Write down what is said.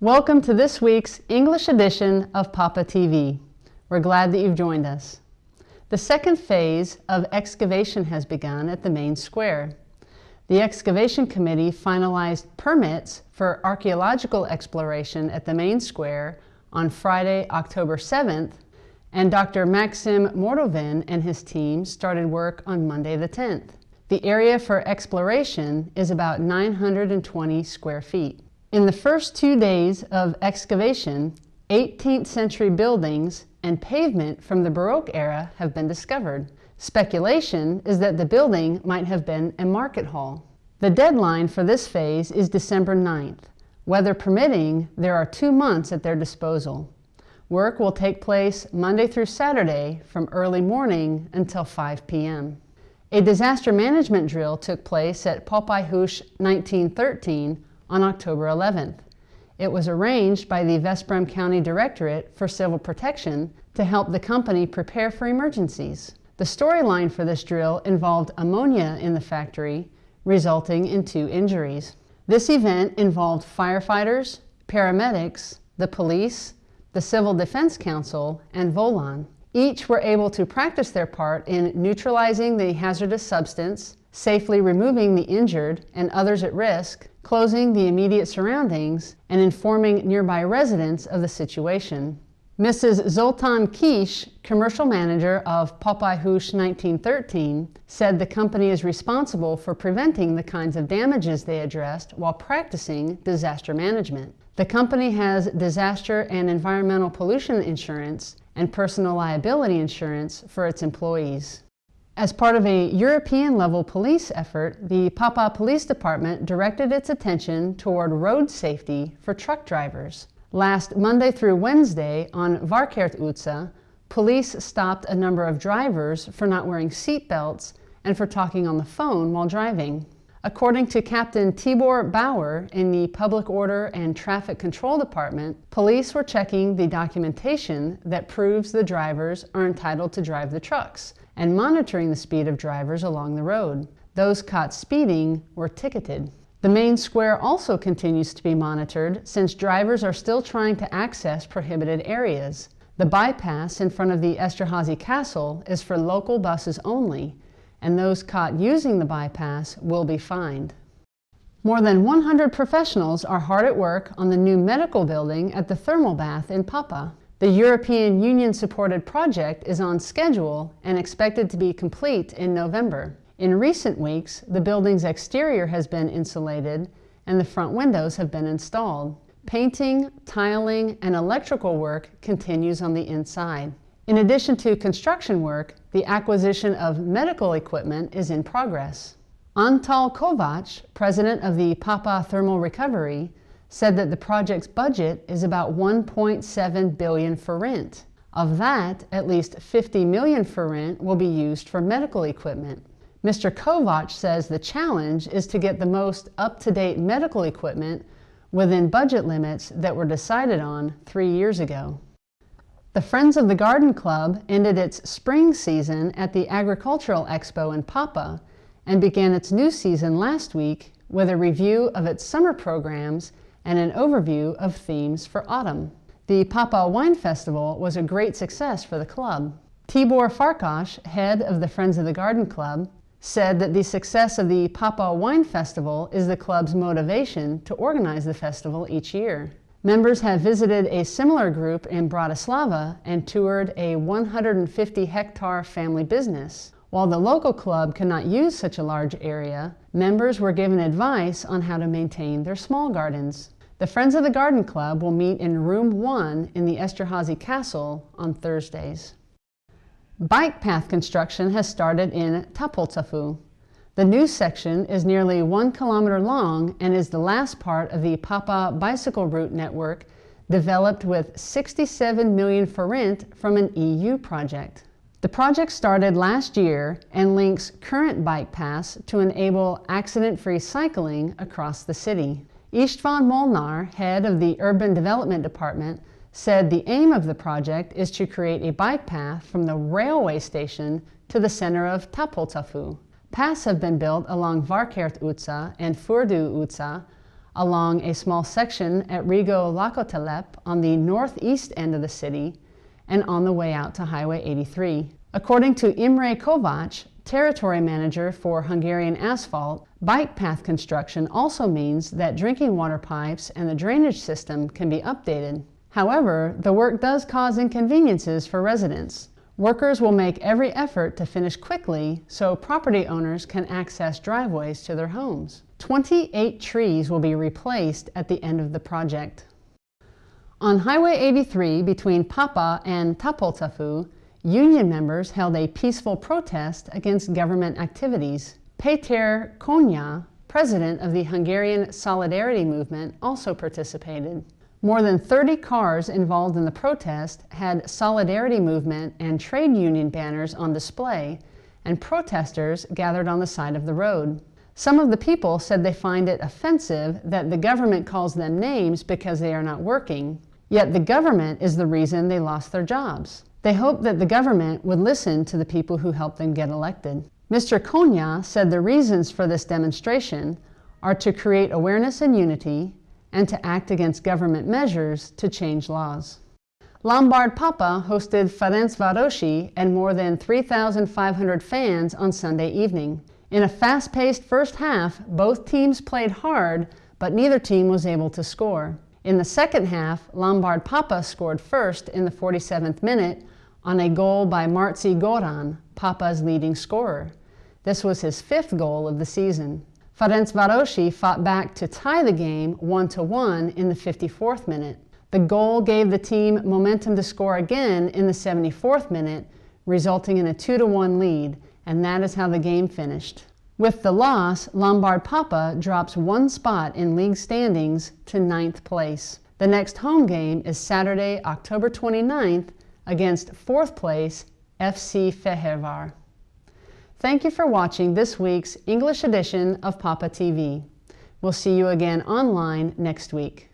Welcome to this week's English edition of Papa TV. We're glad that you've joined us. The second phase of excavation has begun at the main square. The excavation committee finalized permits for archaeological exploration at the main square on Friday, October 7th, and Dr. Maxim Morovin and his team started work on Monday the 10th. The area for exploration is about 920 square feet. In the first 2 days of excavation, 18th century buildings and pavement from the Baroque era have been discovered. Speculation is that the building might have been a market hall. The deadline for this phase is December 9th. Weather permitting, there are 2 months at their disposal. Work will take place Monday through Saturday from early morning until 5 p.m. A disaster management drill took place at usahir1019 on October 11th. It was arranged by the Veszprém County Directorate for Civil Protection to help the company prepare for emergencies. The storyline for this drill involved ammonia in the factory, resulting in 2 injuries. This event involved firefighters, paramedics, the police, the Civil Defense Council, and Volon. Each were able to practice their part in neutralizing the hazardous substance, safely removing the injured and others at risk, closing the immediate surroundings, and informing nearby residents of the situation. Mrs. Zoltan Kish, commercial manager of Popeye 1913, said the company is responsible for preventing the kinds of damages they addressed while practicing disaster management. The company has disaster and environmental pollution insurance and personal liability insurance for its employees. As part of a European-level police effort, the Papa Police Department directed its attention toward road safety for truck drivers. Last Monday through Wednesday on Varkert utca, police stopped a number of drivers for not wearing seat belts and for talking on the phone while driving. According to Captain Tibor Bauer in the Public Order and Traffic Control Department, police were checking the documentation that proves the drivers are entitled to drive the trucks and monitoring the speed of drivers along the road. Those caught speeding were ticketed. The main square also continues to be monitored since drivers are still trying to access prohibited areas. The bypass in front of the Esterházy Castle is for local buses only, and those caught using the bypass will be fined. More than 100 professionals are hard at work on the new medical building at the thermal bath in Papa. The European Union-supported project is on schedule and expected to be complete in November. In recent weeks, the building's exterior has been insulated and the front windows have been installed. Painting, tiling, and electrical work continues on the inside. In addition to construction work, the acquisition of medical equipment is in progress. Antal Kovac, president of the Papa Thermal Recovery, said that the project's budget is about 1.7 billion for rent. Of that, at least 50 million for rent will be used for medical equipment. Mr. Kovac says the challenge is to get the most up-to-date medical equipment within budget limits that were decided on 3 years ago. The Friends of the Garden Club ended its spring season at the Agricultural Expo in Papa and began its new season last week with a review of its summer programs and an overview of themes for autumn. The Papa Wine Festival was a great success for the club. Tibor Farkas, head of the Friends of the Garden Club, said that the success of the Papa Wine Festival is the club's motivation to organize the festival each year. Members have visited a similar group in Bratislava and toured a 150-hectare family business. While the local club cannot use such a large area, members were given advice on how to maintain their small gardens. The Friends of the Garden Club will meet in Room 1 in the Esterházy Castle on Thursdays. Bike path construction has started in Tapolcafu. The new section is nearly 1 kilometer long and is the last part of the Papa bicycle route network developed with 67 million forint from an EU project. The project started last year and links current bike paths to enable accident-free cycling across the city. Istvan Molnar, head of the Urban Development Department, said the aim of the project is to create a bike path from the railway station to the center of Tapolcafu. Paths have been built along Varkert utca and Furdu utca, along a small section at Rigo Lakotelep on the northeast end of the city, and on the way out to Highway 83. According to Imre Kovac, territory manager for Hungarian Asphalt, bike path construction also means that drinking water pipes and the drainage system can be updated. However, the work does cause inconveniences for residents. Workers will make every effort to finish quickly so property owners can access driveways to their homes. 28 trees will be replaced at the end of the project. On Highway 83 between Papa and Tapoltafu, union members held a peaceful protest against government activities. Péter Konya, president of the Hungarian Solidarity Movement, also participated. More than 30 cars involved in the protest had Solidarity Movement and trade union banners on display, and protesters gathered on the side of the road. Some of the people said they find it offensive that the government calls them names because they are not working, yet the government is the reason they lost their jobs. They hope that the government would listen to the people who helped them get elected. Mr. Konya said the reasons for this demonstration are to create awareness and unity, and to act against government measures to change laws. Lombard Papa hosted Ferencvárosi and more than 3,500 fans on Sunday evening. In a fast-paced first half, both teams played hard, but neither team was able to score. In the second half, Lombard Papa scored first in the 47th minute on a goal by Marci Goran, Papa's leading scorer. This was his 5th goal of the season. Ferencvárosi fought back to tie the game 1-1 in the 54th minute. The goal gave the team momentum to score again in the 74th minute, resulting in a 2-1 lead, and that is how the game finished. With the loss, Lombard Papa drops 1 spot in league standings to 9th place. The next home game is Saturday, October 29th against 4th place FC Fehérvár. Thank you for watching this week's English edition of Papa TV. We'll see you again online next week.